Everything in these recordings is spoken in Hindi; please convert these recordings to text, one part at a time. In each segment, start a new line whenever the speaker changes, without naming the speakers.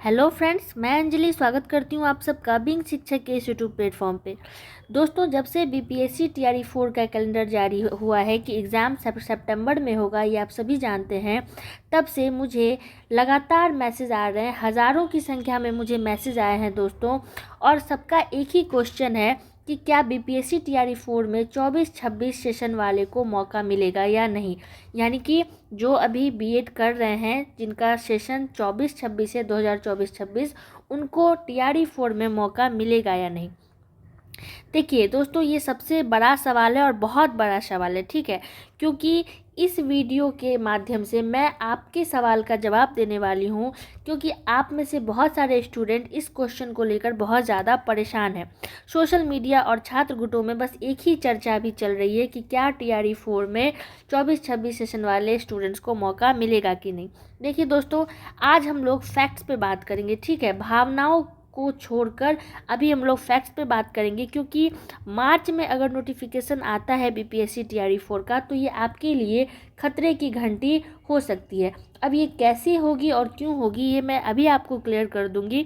हेलो फ्रेंड्स, मैं अंजलि स्वागत करती हूँ आप सबका बिंग शिक्षक के इस यूट्यूब प्लेटफॉर्म पे। दोस्तों, जब से बीपीएससी टीआरई 4 का कैलेंडर जारी हुआ है कि एग्ज़ाम सितंबर में होगा, ये आप सभी जानते हैं, तब से मुझे लगातार मैसेज आ रहे हैं। हज़ारों की संख्या में मुझे मैसेज आए हैं दोस्तों, और सबका एक ही क्वेश्चन है कि क्या बीपीएससी टीआरई 4 में 24-26 सेशन वाले को मौका मिलेगा या नहीं। यानी कि जो अभी बीएड कर रहे हैं, जिनका सेशन 24-26 है 2024-26, उनको टीआरई 4 में मौका मिलेगा या नहीं। देखिए दोस्तों, ये सबसे बड़ा सवाल है और बहुत बड़ा सवाल है, ठीक है, क्योंकि इस वीडियो के माध्यम से मैं आपके सवाल का जवाब देने वाली हूँ, क्योंकि आप में से बहुत सारे स्टूडेंट इस क्वेश्चन को लेकर बहुत ज़्यादा परेशान हैं। सोशल मीडिया और छात्र गुटों में बस एक ही चर्चा भी चल रही है कि क्या टीआरई 4 में 24-26 सेशन वाले स्टूडेंट्स को मौका मिलेगा कि नहीं। देखिए दोस्तों, आज हम लोग फैक्ट्स पे बात करेंगे, ठीक है, भावनाओं को छोड़कर अभी हम लोग फैक्ट्स पे बात करेंगे, क्योंकि मार्च में अगर नोटिफिकेशन आता है बीपीएससी टीआरई 4 का, तो ये आपके लिए खतरे की घंटी हो सकती है। अब ये कैसे होगी और क्यों होगी, ये मैं अभी आपको क्लियर कर दूंगी,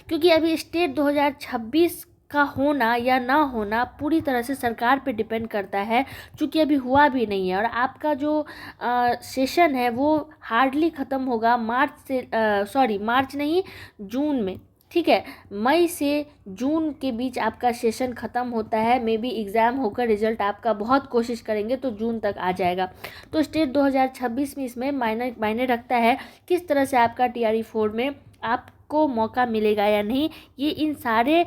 क्योंकि अभी स्टेट 2026 का होना या ना होना पूरी तरह से सरकार पे डिपेंड करता है, क्योंकि अभी हुआ भी नहीं है। और आपका जो सेशन है वो हार्डली ख़त्म होगा मार्च नहीं, जून में, ठीक है। मई से जून के बीच आपका सेशन ख़त्म होता है। मे बी एग्ज़ाम होकर रिजल्ट आपका बहुत कोशिश करेंगे तो जून तक आ जाएगा। तो स्टेट 2026 में इसमें मायने रखता है किस तरह से आपका टीआरई 4 में आपको मौका मिलेगा या नहीं। ये इन सारे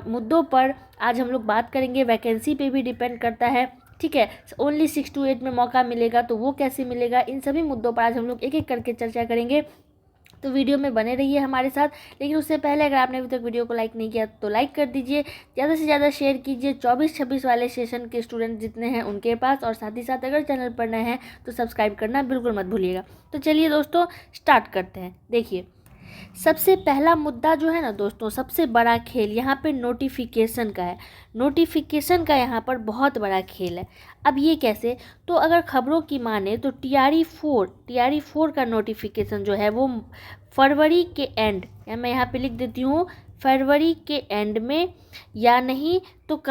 मुद्दों पर आज हम लोग बात करेंगे। वैकेंसी पे भी डिपेंड करता है, ठीक है। ओनली 6 to 8 में मौका मिलेगा तो वो कैसे मिलेगा, इन सभी मुद्दों पर आज हम लोग एक एक करके चर्चा करेंगे। तो वीडियो में बने रहिए हमारे साथ। लेकिन उससे पहले अगर आपने अभी तक वीडियो को लाइक नहीं किया तो लाइक कर दीजिए, ज़्यादा से ज़्यादा शेयर कीजिए 24-26 वाले सेशन के स्टूडेंट जितने हैं उनके पास, और साथ ही साथ अगर चैनल पर नए हैं तो सब्सक्राइब करना बिल्कुल मत भूलिएगा। तो चलिए दोस्तों, स्टार्ट करते हैं। देखिए, सबसे पहला मुद्दा जो है ना दोस्तों, सबसे बड़ा खेल यहाँ पे नोटिफिकेशन का है। नोटिफिकेशन का यहाँ पर बहुत बड़ा खेल है। अब ये कैसे, तो अगर खबरों की माने तो टीआरई 4 का नोटिफिकेशन जो है वो फरवरी के एंड, या मैं यहाँ पे लिख देती हूँ फरवरी के एंड में, या नहीं तो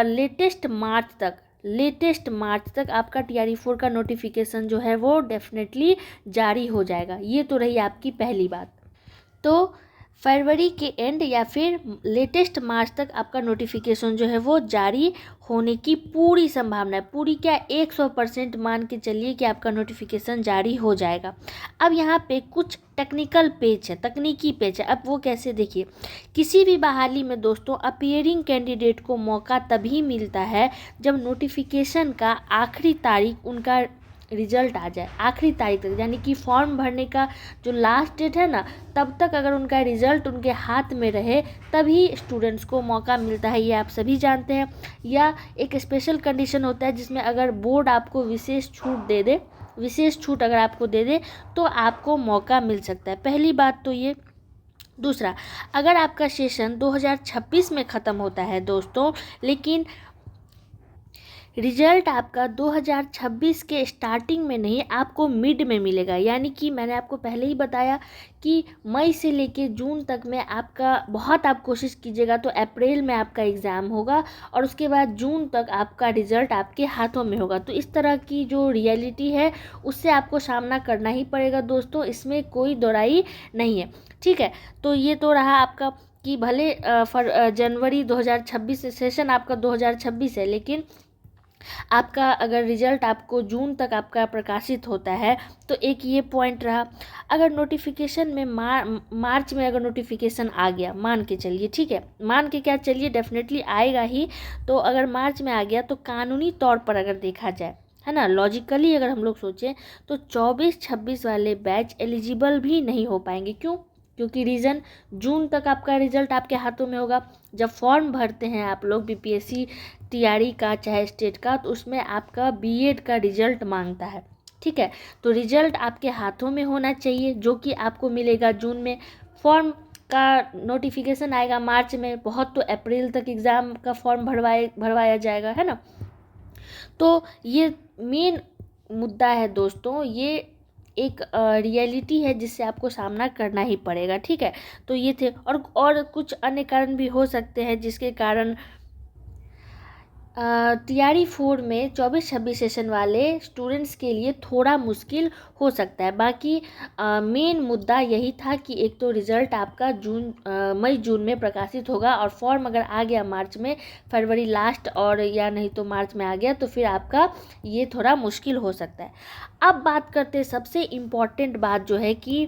लेटेस्ट मार्च तक आपका टीआरई 4 का नोटिफिकेशन जो है वो डेफिनेटली जारी हो जाएगा। ये तो रही आपकी पहली बात। तो फरवरी के एंड या फिर लेटेस्ट मार्च तक आपका नोटिफिकेशन जो है वो जारी होने की पूरी संभावना है। पूरी क्या, 100% मान के चलिए कि आपका नोटिफिकेशन जारी हो जाएगा। अब यहाँ पे कुछ तकनीकी पेच है। अब वो कैसे, देखिए, किसी भी बहाली में दोस्तों अपीयरिंग कैंडिडेट को मौका तभी मिलता है जब नोटिफिकेशन का आखिरी तारीख, उनका रिजल्ट आ जाए आखिरी तारीख तक, यानी कि फॉर्म भरने का जो लास्ट डेट है ना, तब तक अगर उनका रिजल्ट उनके हाथ में रहे तभी स्टूडेंट्स को मौका मिलता है। ये आप सभी जानते हैं। या एक स्पेशल कंडीशन होता है जिसमें अगर बोर्ड आपको विशेष छूट अगर आपको दे दे तो आपको मौका मिल सकता है। पहली बात तो ये। दूसरा, अगर आपका सेशन 2026 में ख़त्म होता है दोस्तों, लेकिन रिजल्ट आपका 2026 के स्टार्टिंग में नहीं, आपको मिड में मिलेगा। यानी कि मैंने आपको पहले ही बताया कि मई से लेके जून तक में आपका आप कोशिश कीजिएगा तो अप्रैल में आपका एग्ज़ाम होगा, और उसके बाद जून तक आपका रिजल्ट आपके हाथों में होगा। तो इस तरह की जो रियलिटी है उससे आपको सामना करना ही पड़ेगा दोस्तों, इसमें कोई दोराई नहीं है, ठीक है। तो ये तो रहा आपका कि भले जनवरी 2026 सेशन आपका 2026 है, लेकिन आपका अगर रिजल्ट आपको जून तक आपका प्रकाशित होता है तो एक ये पॉइंट रहा। अगर नोटिफिकेशन में मार्च में अगर नोटिफिकेशन आ गया, मान के चलिए, ठीक है, मान के क्या चलिए, डेफिनेटली आएगा ही। तो अगर मार्च में आ गया तो कानूनी तौर पर अगर देखा जाए, है ना, लॉजिकली अगर हम लोग सोचें तो 24-26 वाले बैच एलिजिबल भी नहीं हो पाएंगे। क्यों? क्योंकि रीज़न, जून तक आपका रिजल्ट आपके हाथों में होगा। जब फॉर्म भरते हैं आप लोग बीपीएससी टीआरई का चाहे स्टेट का, तो उसमें आपका बीएड का रिजल्ट मांगता है, ठीक है। तो रिजल्ट आपके हाथों में होना चाहिए, जो कि आपको मिलेगा जून में। फॉर्म का नोटिफिकेशन आएगा मार्च में, बहुत तो अप्रैल तक एग्ज़ाम का फॉर्म भरवाया जाएगा, है ना। तो ये मेन मुद्दा है दोस्तों। ये एक रियलिटी है जिससे आपको सामना करना ही पड़ेगा, ठीक है। तो ये थे, और कुछ अन्य कारण भी हो सकते हैं जिसके कारण TRE 4 में 24-26 सेशन वाले स्टूडेंट्स के लिए थोड़ा मुश्किल हो सकता है। बाकी मेन मुद्दा यही था कि एक तो रिज़ल्ट आपका मई जून में प्रकाशित होगा, और फॉर्म अगर आ गया मार्च में, फरवरी लास्ट और या नहीं तो मार्च में आ गया, तो फिर आपका ये थोड़ा मुश्किल हो सकता है। अब बात करते हैं सबसे इम्पॉर्टेंट बात जो है कि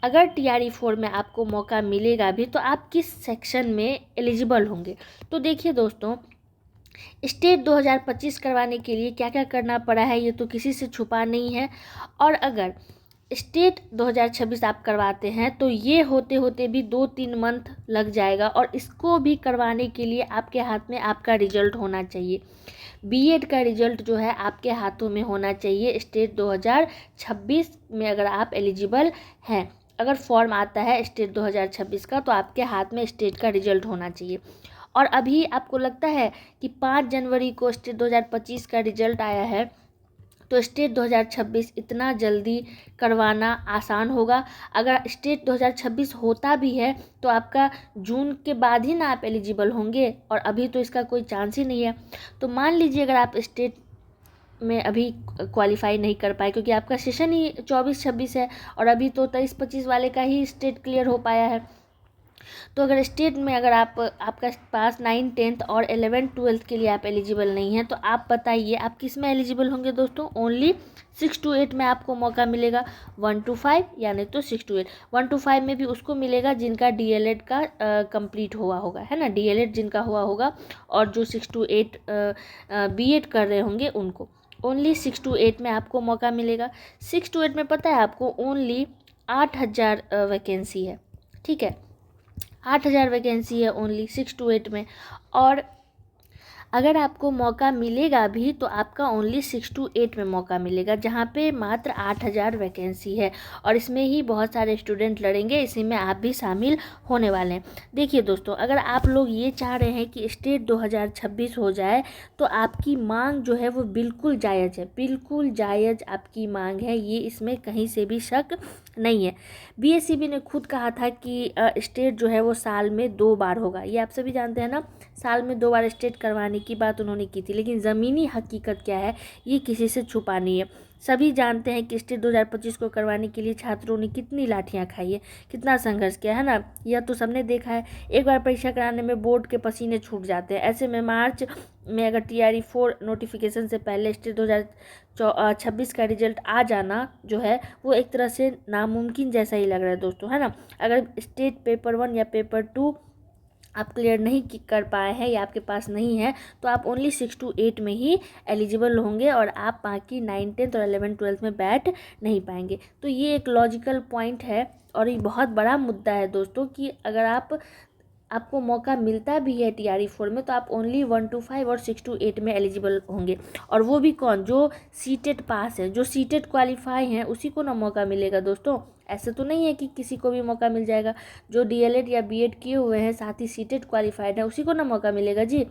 अगर TRE 4 में आपको मौका मिलेगा भी तो आप किस सेक्शन में एलिजिबल होंगे। तो देखिए दोस्तों, स्टेट 2025 करवाने के लिए क्या क्या करना पड़ा है ये तो किसी से छुपा नहीं है, और अगर स्टेट 2026 आप करवाते हैं तो ये होते होते भी 2-3 मंथ लग जाएगा, और इसको भी करवाने के लिए आपके हाथ में आपका रिजल्ट होना चाहिए। बीएड का रिजल्ट जो है आपके हाथों में होना चाहिए स्टेट 2026 में, अगर आप एलिजिबल हैं। अगर फॉर्म आता है स्टेट 2026 का तो आपके हाथ में स्टेट का रिजल्ट होना चाहिए। और अभी आपको लगता है कि 5 जनवरी को स्टेट 2025 का रिजल्ट आया है, तो स्टेट 2026 इतना जल्दी करवाना आसान होगा? अगर स्टेट 2026 होता भी है तो आपका जून के बाद ही ना आप एलिजिबल होंगे, और अभी तो इसका कोई चांस ही नहीं है। तो मान लीजिए अगर आप स्टेट में अभी क्वालिफाई नहीं कर पाए, क्योंकि आपका सेशन ही 24-26 है और अभी तो 23-25 वाले का ही स्टेट क्लियर हो पाया है। तो अगर स्टेट में अगर आपका पास 9, 10th और 11th 12th के लिए आप एलिजिबल नहीं हैं, तो आप बताइए आप किस में एलिजिबल होंगे दोस्तों। ओनली 6 to 8 में आपको मौका मिलेगा, 1 to 5 या नहीं तो 6 to 8। 1 to 5 में भी उसको मिलेगा जिनका DLED का कंप्लीट हुआ होगा, है ना, DLED जिनका हुआ होगा, और जो 6 to 8 BEd कर रहे होंगे उनको ओनली 6 to 8 में आपको मौका मिलेगा। 6 to 8 में पता है आपको ओनली 8,000 वैकेंसी है, ठीक है, 8,000 वैकेंसी है ओनली 6 to 8 में। और अगर आपको मौका मिलेगा भी तो आपका ओनली 6 to 8 में मौका मिलेगा, जहाँ पे मात्र 8,000 वैकेंसी है, और इसमें ही बहुत सारे स्टूडेंट लड़ेंगे, इसी में आप भी शामिल होने वाले हैं। देखिए दोस्तों, अगर आप लोग ये चाह रहे हैं कि स्टेट 2026 हो जाए तो आपकी मांग जो है वो बिल्कुल जायज़ है, बिल्कुल जायज़ आपकी मांग है, ये इसमें कहीं से भी शक नहीं है। BSEB ने खुद कहा था कि स्टेट जो है वो साल में 2 बार होगा, ये आप सभी जानते हैं ना, साल में 2 बार स्टेट करवाने की बात उन्होंने की थी। लेकिन ज़मीनी हकीकत क्या है ये किसी से छुपा नहीं है, सभी जानते हैं कि स्टेट 2025 को करवाने के लिए छात्रों ने कितनी लाठियां खाई है, कितना संघर्ष किया है ना, यह तो सबने देखा है। एक बार परीक्षा कराने में बोर्ड के पसीने छूट जाते हैं, ऐसे में मार्च में अगर TRE 4 नोटिफिकेशन से पहले स्टेट 2026 का रिजल्ट आ जाना जो है वो एक तरह से नामुमकिन जैसा ही लग रहा है दोस्तों, है ना। अगर स्टेट पेपर 1 या पेपर 2 आप क्लियर नहीं कर पाए हैं या आपके पास नहीं है तो आप ओनली 6 to 8 में ही एलिजिबल होंगे, और आप बाकी 9, 10th और 11, 12th में बैठ नहीं पाएंगे। तो ये एक लॉजिकल पॉइंट है, और ये बहुत बड़ा मुद्दा है दोस्तों कि अगर आपको मौका मिलता भी है TRE 4 में तो आप ओनली 1 to 5 और 6 to 8 में एलिजिबल होंगे, और वो भी कौन, जो सीटेट पास है, जो सीटेट क्वालिफाई हैं उसी को ना मौका मिलेगा दोस्तों। ऐसे तो नहीं है कि किसी को भी मौका मिल जाएगा, जो DLED या BEd किए हुए हैं साथ ही सीटेट क्वालिफाइड है उसी को ना मौका मिलेगा जी।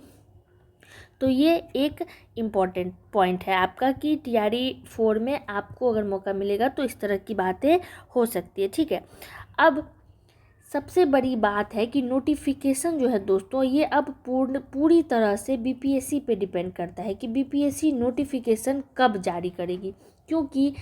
तो ये एक इम्पॉर्टेंट पॉइंट है आपका कि TRE 4 में आपको अगर मौका मिलेगा तो इस तरह की बातें हो सकती है, ठीक है। अब सबसे बड़ी बात है कि नोटिफिकेशन जो है दोस्तों ये अब पूरी तरह से BPSC पे डिपेंड करता है कि BPSC नोटिफिकेशन कब जारी करेगी, क्योंकि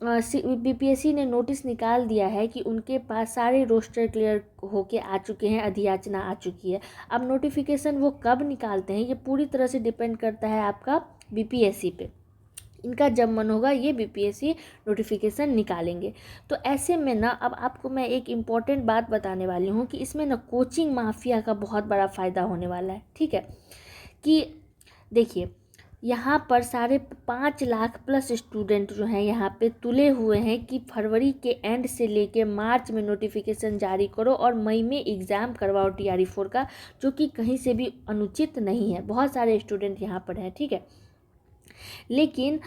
BPSC ने नोटिस निकाल दिया है कि उनके पास सारे रोस्टर क्लियर होके आ चुके हैं, अधियाचना आ चुकी है। अब नोटिफिकेशन वो कब निकालते हैं ये पूरी तरह से डिपेंड करता है आपका BPSC पे, इनका जब मन होगा ये BPSC नोटिफिकेशन निकालेंगे। तो ऐसे में ना अब आपको मैं एक इम्पॉर्टेंट बात बताने वाली हूँ कि इसमें ना कोचिंग माफिया का बहुत बड़ा फ़ायदा होने वाला है, ठीक है। कि देखिए यहाँ पर 5.5 लाख प्लस स्टूडेंट जो हैं यहाँ पे तुले हुए हैं कि फरवरी के एंड से लेके मार्च में नोटिफिकेशन जारी करो और मई में एग्ज़ाम करवाओ TRE 4 का, जो कि कहीं से भी अनुचित नहीं है, बहुत सारे स्टूडेंट यहाँ पर हैं, ठीक है। लेकिन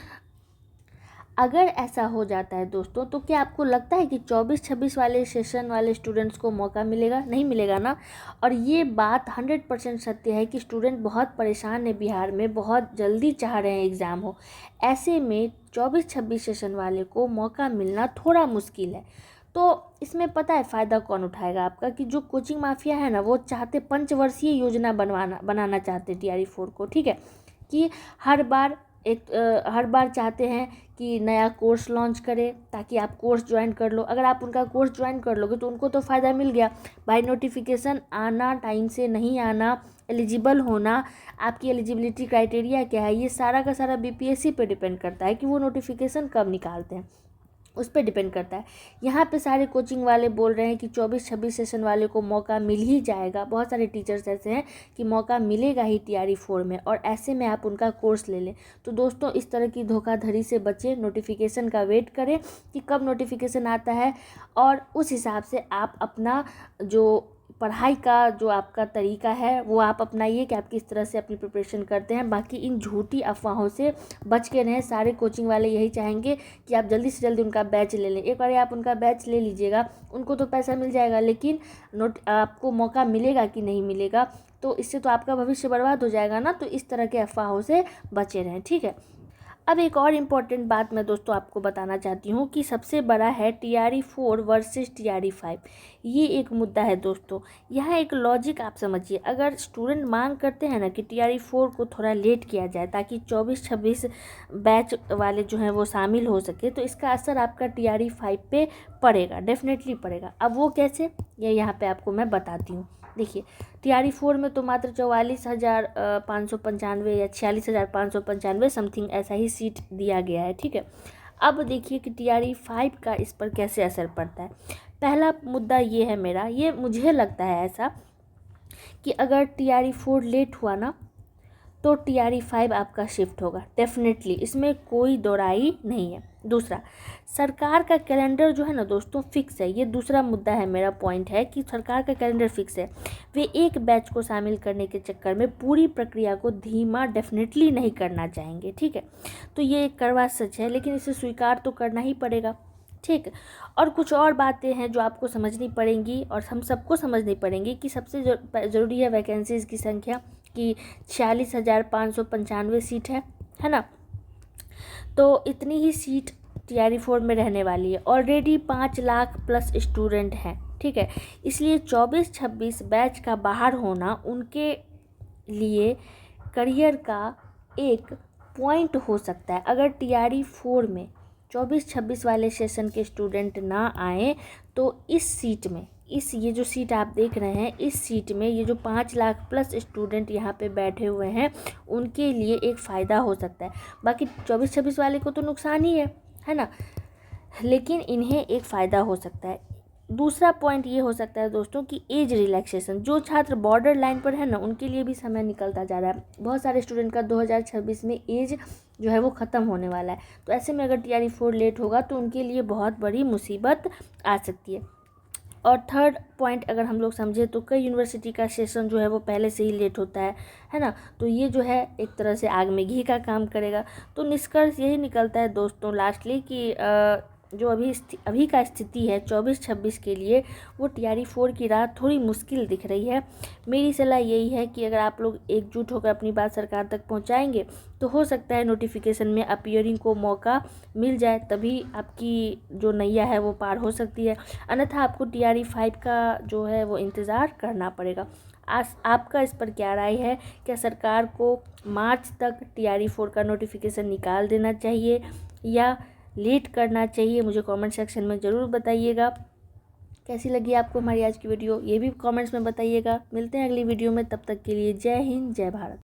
अगर ऐसा हो जाता है दोस्तों, तो क्या आपको लगता है कि 24-26 वाले सेशन वाले स्टूडेंट्स को मौका मिलेगा? नहीं मिलेगा ना। और ये बात 100% सत्य है कि स्टूडेंट बहुत परेशान है बिहार में, बहुत जल्दी चाह रहे हैं एग्ज़ाम हो। ऐसे में 24-26 सेशन वाले को मौका मिलना थोड़ा मुश्किल है। तो इसमें पता है फ़ायदा कौन उठाएगा आपका, कि जो कोचिंग माफिया है ना, वो चाहते पंचवर्षीय योजना बनाना चाहते TRE 4 को, ठीक है, कि हर बार चाहते हैं कि नया कोर्स लॉन्च करे ताकि आप कोर्स ज्वाइन कर लो। अगर आप उनका कोर्स ज्वाइन कर लोगे तो उनको तो फ़ायदा मिल गया। बाय नोटिफिकेशन आना, टाइम से नहीं आना, एलिजिबल होना, आपकी एलिजिबिलिटी क्राइटेरिया क्या है, ये सारा का सारा BPSC पे डिपेंड करता है कि वो नोटिफिकेशन कब निकालते हैं, उस पर डिपेंड करता है। यहाँ पे सारे कोचिंग वाले बोल रहे हैं कि 24-26 सेशन वाले को मौका मिल ही जाएगा। बहुत सारे टीचर्स ऐसे हैं कि मौका मिलेगा ही TRE 4 में, और ऐसे में आप उनका कोर्स ले लें। तो दोस्तों, इस तरह की धोखाधड़ी से बचें, नोटिफिकेशन का वेट करें कि कब नोटिफिकेशन आता है, और उस हिसाब से आप अपना जो पढ़ाई का जो आपका तरीका है वो आप अपनाइए कि आप किस तरह से अपनी प्रिपरेशन करते हैं। बाकी इन झूठी अफवाहों से बच के रहें। सारे कोचिंग वाले यही चाहेंगे कि आप जल्दी से जल्दी उनका बैच ले लें। एक बार आप उनका बैच ले लीजिएगा, उनको तो पैसा मिल जाएगा, लेकिन आपको मौका मिलेगा कि नहीं मिलेगा, तो इससे तो आपका भविष्य बर्बाद हो जाएगा ना। तो इस तरह के अफवाहों से बचे रहें, ठीक है। अब एक और इम्पॉर्टेंट बात मैं दोस्तों आपको बताना चाहती हूँ कि सबसे बड़ा है TRE 4 वर्सेस TRE 5। ये एक मुद्दा है दोस्तों। यहाँ एक लॉजिक आप समझिए, अगर स्टूडेंट मांग करते हैं ना कि TRE 4 को थोड़ा लेट किया जाए ताकि 24-26 बैच वाले जो हैं वो शामिल हो सके, तो इसका असर आपका TRE 5 पे पड़ेगा, डेफिनेटली पड़ेगा। अब वो कैसे, ये यहाँ पर आपको मैं बताती हूँ। देखिए, TRE 4 में तो मात्र 44,595 या 46,595 समथिंग ऐसा ही सीट दिया गया है, ठीक है। अब देखिए कि TRE 5 का इस पर कैसे असर पड़ता है। पहला मुद्दा ये है मेरा, ये मुझे लगता है ऐसा कि अगर TRE 4 लेट हुआ ना, तो TRE 5 आपका शिफ्ट होगा, डेफिनेटली, इसमें कोई दोराई नहीं है। दूसरा, सरकार का कैलेंडर जो है ना दोस्तों फिक्स है। ये दूसरा मुद्दा है, मेरा पॉइंट है कि सरकार का कैलेंडर फिक्स है। वे एक बैच को शामिल करने के चक्कर में पूरी प्रक्रिया को धीमा डेफिनेटली नहीं करना चाहेंगे, ठीक है। तो ये एक कड़वा सच है, लेकिन इसे स्वीकार तो करना ही पड़ेगा, ठीक है। और कुछ और बातें हैं जो आपको समझनी पड़ेंगी, और हम सबको समझनी पड़ेंगी कि सबसे ज़रूरी है वैकेंसीज़ की संख्या, कि 46,595 सीट है ना। तो इतनी ही सीट TRE 4 में रहने वाली है। ऑलरेडी 5 लाख प्लस स्टूडेंट हैं, ठीक है। इसलिए 24-26 बैच का बाहर होना उनके लिए करियर का एक पॉइंट हो सकता है। अगर TRE 4 में 24-26 वाले सेशन के स्टूडेंट ना आए, तो इस सीट में, ये जो सीट आप देख रहे हैं, इस सीट में ये जो 5 लाख प्लस स्टूडेंट यहाँ पे बैठे हुए हैं, उनके लिए एक फ़ायदा हो सकता है। बाकी 24-26 वाले को तो नुकसान ही है ना, लेकिन इन्हें एक फ़ायदा हो सकता है। दूसरा पॉइंट ये हो सकता है दोस्तों कि एज रिलैक्सेशन, जो छात्र बॉर्डर लाइन पर है ना, उनके लिए भी समय निकलता जा रहा है। बहुत सारे स्टूडेंट का 2026 में एज जो है वो ख़त्म होने वाला है। तो ऐसे में अगर TRE 4 लेट होगा तो उनके लिए बहुत बड़ी मुसीबत आ सकती है। और थर्ड पॉइंट अगर हम लोग समझे, तो कई यूनिवर्सिटी का सेशन जो है वो पहले से ही लेट होता है ना। तो ये जो है एक तरह से आग में घी का काम करेगा। तो निष्कर्ष यही निकलता है दोस्तों लास्टली कि जो अभी का स्थिति है 24-26 के लिए, वो TRE 4 की राह थोड़ी मुश्किल दिख रही है। मेरी सलाह यही है कि अगर आप लोग एकजुट होकर अपनी बात सरकार तक पहुंचाएंगे, तो हो सकता है नोटिफिकेशन में अपीयरिंग को मौका मिल जाए, तभी आपकी जो नैया है वो पार हो सकती है। अन्यथा आपको TRE 5 का जो है वो इंतज़ार करना पड़ेगा। आपका इस पर क्या राय है? क्या सरकार को मार्च तक TRE 4 का नोटिफिकेशन निकाल देना चाहिए या लेट करना चाहिए? मुझे कमेंट सेक्शन में ज़रूर बताइएगा। कैसी लगी आपको हमारी आज की वीडियो, ये भी कमेंट्स में बताइएगा। मिलते हैं अगली वीडियो में, तब तक के लिए जय हिंद, जय भारत।